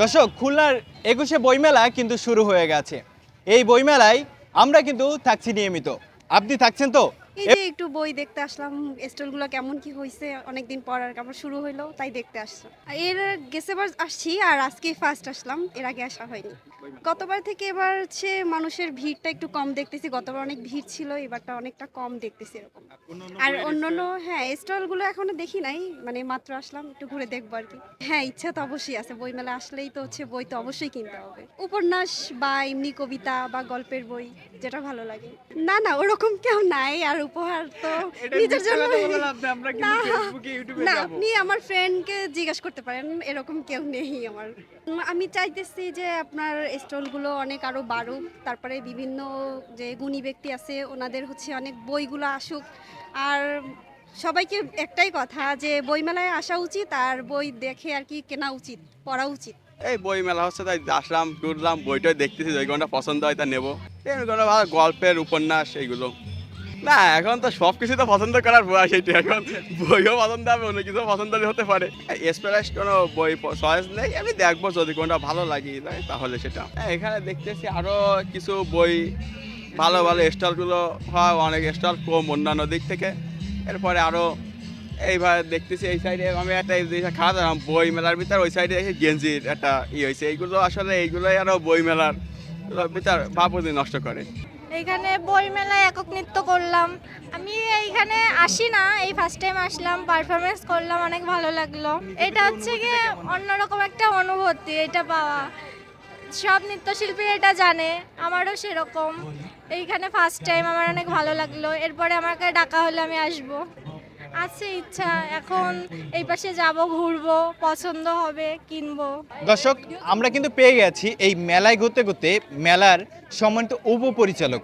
দর্শক, খুলনার ২১শে বইমেলা কিন্তু শুরু হয়ে গেছে। এই বইমেলায় আমরা কিন্তু থাকছি নিয়মিত। আপনি থাকছেন তো? এই যে একটু বই দেখতে আসলাম, স্টলগুলো কেমন কি হয়েছে, অনেকদিন পর আর আবার শুরু হইলো, তাই দেখতে আসলাম। এর গেছেবার আসছি আর আজকে ফার্স্ট আসলাম, এর আগে আসা হয়নি। গতবার থেকে এবার হচ্ছে মানুষের ভিড়টা একটু কম দেখতেছি, গতবার অনেক ভিড় ছিল, এবারটা অনেকটা কম দেখতেছি এরকম। আর অন্যান্য স্টলগুলো এখনো দেখি নাই, মানে মাত্র আসলাম, একটু ঘুরে দেখবো আর কি। হ্যাঁ, ইচ্ছা তো অবশ্যই আছে, বইমেলা আসলেই তো হচ্ছে বই তো অবশ্যই কিনতে হবে। উপন্যাস বা এমনি কবিতা বা গল্পের বই, যেটা ভালো লাগে। না না, ওরকম কেউ নাই, আর উপহার তো নিজের জন্য। না না, আপনি আমার ফ্রেন্ডকে জিজ্ঞাসা করতে পারেন, এরকম কেউ নেই আমার। আমি চাইতেছি যে আপনার স্টলগুলো অনেক আরো বাড়ুক, তারপরে বিভিন্ন যে গুণী ব্যক্তি আছে ওনাদের হচ্ছে অনেক বইগুলো আসুক। আর সবাইকে একটাই কথা যে বইমেলায় আসা উচিত, আর বই দেখে আর কি কেনা উচিত, পড়া উচিত। এই বই মেলা হচ্ছে, তাই আসলাম, ঘুরলাম, বইটা দেখতেছি, যে কোনটা পছন্দ হয় তা নেবো। এমনি কোনো ভালো গল্পের উপন্যাস এইগুলো না, এখন তো সব কিছু তো পছন্দ করার বয়স এইটা। এখন বইও পছন্দ হবে, অন্য কিছু পছন্দ হতে পারে। স্পেশালাইজড কোনো বই চয়েস নেই, আমি দেখবো যদি কোনটা ভালো লাগে তাহলে সেটা। এখানে দেখতেছি আরো কিছু বই, ভালো ভালো স্টলগুলো হয়, অনেক স্টল কম অন্যান্য দিক থেকে। এরপরে আরো এইবার দেখতেছি এই সাইডে আমি একটা জিনিস খাওয়া দাম বই মেলার ভিতর, ওই সাইডে এসে গেঞ্জির একটা হয়েছে। এইগুলো আসলে এইগুলোই আরো বই মেলার ভিতর ভাবুদি নষ্ট করে। এইখানে বই মেলায় একক নৃত্য করলাম। আমি এইখানে আসি না, এই ফার্স্ট টাইম আসলাম, পারফরমেন্স করলাম, অনেক ভালো লাগলো। এটা হচ্ছে গিয়ে অন্যরকম একটা অনুভূতি, এটা পাওয়া। সব নৃত্যশিল্পী এটা জানে, আমারও সেরকম। এইখানে ফার্স্ট টাইম, আমার অনেক ভালো লাগলো। এরপরে আমাকে ডাকা হলে আমি আসবো, আছে ইচ্ছা। এখন এই পাশে যাব, ঘুরবো, পছন্দ হবে কিনবো। দর্শক, আমরা কিন্তু পেয়ে গেছি এই মেলায় ঘুরতে ঘুরতে মেলার সম্মানিত উপপরিচালক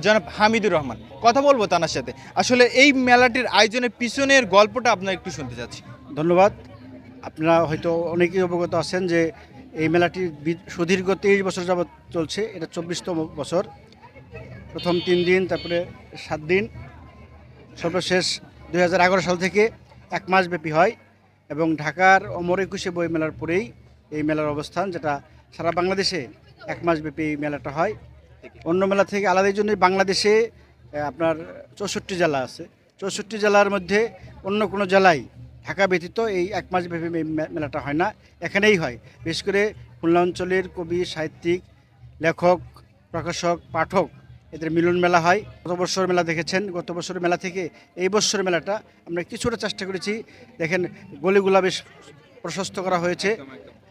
জনাব হামিদুর রহমান। কথা বলবো তার সাথে। আসলে এই মেলাটির আয়োজনের পিছনের গল্পটা আপনার একটু শুনতে চাচ্ছি। ধন্যবাদ। আপনারা হয়তো অনেকেই অবগত আছেন যে এই মেলাটি সুদীর্ঘ 23 বছর যাবৎ চলছে। এটা 24তম বছর। প্রথম 3 দিন, তারপরে 7 দিন, সর্বশেষ 2011 সাল থেকে 1 মাস ব্যাপী হয়। এবং ঢাকার অমর একুশে বই মেলার পরেই এই মেলার অবস্থান, যেটা সারা বাংলাদেশে 1 মাস ব্যাপী এই মেলাটা হয়। অন্য মেলা থেকে আলাদা এই জন্যই বাংলাদেশে আপনার 64 জেলা আছে। 64 জেলার মধ্যে অন্য কোনো জেলায় ঢাকা ব্যতীত এই 1 মাস ব্যাপী মেলাটা হয় না, এখানেই হয়। বিশেষ করে খুলনা অঞ্চলের কবি, সাহিত্যিক, লেখক, প্রকাশক, পাঠক, এদের মিলন মেলা হয়। গত বছর মেলা দেখেছেন, গত বছরের মেলা থেকে এই বছরের মেলাটা আমরা কিছুটা চেষ্টা করেছি। দেখেন, গলিগুলা বেশ প্রশস্ত করা হয়েছে।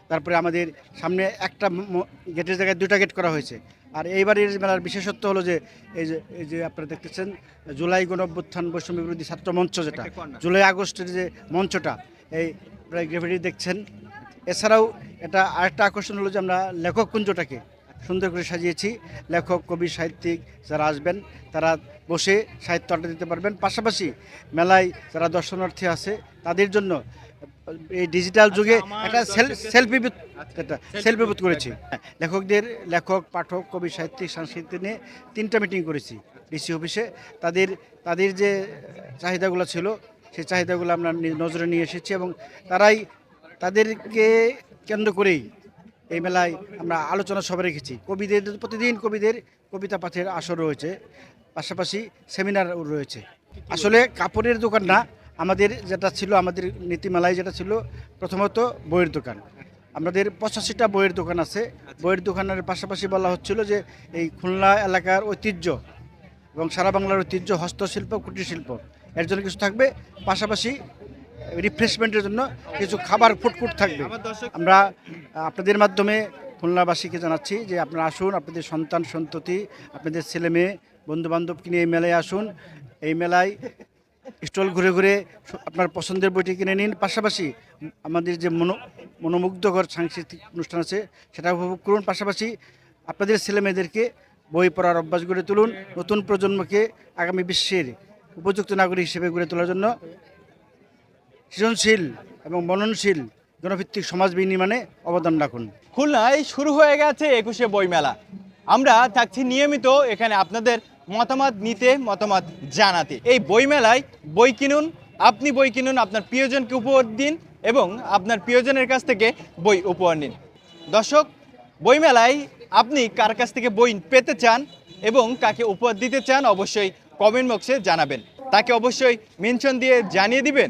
তারপরে আমাদের সামনে একটা গেটের জায়গায় 2টা গেট করা হয়েছে। আর এইবারের মেলার বিশেষত্ব হলো যে এই যে আপনারা দেখতেছেন জুলাই গণঅভ্যুত্থান বৈষম্য বিরোধী ছাত্র মঞ্চ, যেটা জুলাই আগস্টের যে মঞ্চটা, এই গ্রাফিটি দেখছেন। এছাড়াও এটা আরেকটা আকর্ষণ হলো যে আমরা লেখক কুঞ্জটাকে সুন্দর করে সাজিয়েছি। লেখক, কবি, সাহিত্যিক যারা আসবেন তারা বসে সাহিত্য আড্ডা দিতে পারবেন। পাশাপাশি মেলায় যারা দর্শনার্থী আছে তাদের জন্য এই ডিজিটাল যুগে একটা সেলফি বুথ করেছি। লেখক, পাঠক, কবি, সাহিত্যিক, সাংস্কৃতিক নিয়ে 3টা মিটিং করেছি ডিসি অফিসে। তাদের যে চাহিদাগুলো ছিল সেই চাহিদাগুলো আমরা নজরে নিয়ে এসেছি, এবং তাদেরকে কেন্দ্র করেই এই মেলায় আমরা আলোচনা সভা রেখেছি। প্রতিদিন কবিদের কবিতা পাঠের আসর রয়েছে, পাশাপাশি সেমিনার রয়েছে। আসলে কাপড়ের দোকান না, আমাদের যেটা ছিল, আমাদের নীতিমালায় যেটা ছিল, প্রথমত বইয়ের দোকান। আমাদের 85টা বইয়ের দোকান আছে। বইয়ের দোকানের পাশাপাশি বলা হচ্ছিল যে এই খুলনা এলাকার ঐতিহ্য এবং সারা বাংলার ঐতিহ্য, হস্তশিল্প, কুটির শিল্প, এর জন্য কিছু থাকবে। পাশাপাশি রিফ্রেশমেন্টের জন্য কিছু খাবার ফুটফুট থাকবে। আমরা আপনাদের মাধ্যমে খুলনাবাসীকে জানাচ্ছি যে আপনারা আসুন, আপনাদের সন্তান সন্ততি, আপনাদের ছেলে মেয়ে, বন্ধুবান্ধবকে নিয়ে এই মেলায় আসুন। এই মেলায় স্টল ঘুরে ঘুরে আপনার পছন্দের বইটি কিনে নিন। পাশাপাশি আমাদের যে মনোমুগ্ধকর সাংস্কৃতিক অনুষ্ঠান আছে সেটা উপভোগ করুন। পাশাপাশি আপনাদের ছেলে মেয়েদেরকে বই পড়ার অভ্যাস গড়ে তুলুন। নতুন প্রজন্মকে আগামী বিশ্বের উপযুক্ত নাগরিক হিসেবে গড়ে তোলার জন্য সৃজনশীল এবং মননশীল জনভিত্তিক সমাজ বিনির্মাণে অবদান রাখুন। খুলনায় শুরু হয়ে গেছে ২১শে বইমেলা। আমরা থাকছি নিয়মিত এখানে আপনাদের মতামত নিতে, মতামত জানাতে। এই বইমেলায় বই কিনুন, আপনি বই কিনুন, আপনার প্রিয়জনকে উপহার দিন এবং আপনার প্রিয়জনের কাছ থেকে বই উপহার নিন। দর্শক, বইমেলায় আপনি কার কাছ থেকে বই পেতে চান এবং কাকে উপহার দিতে চান অবশ্যই কমেন্ট বক্সে জানাবেন, তাকে অবশ্যই মেনশন দিয়ে জানিয়ে দিবেন।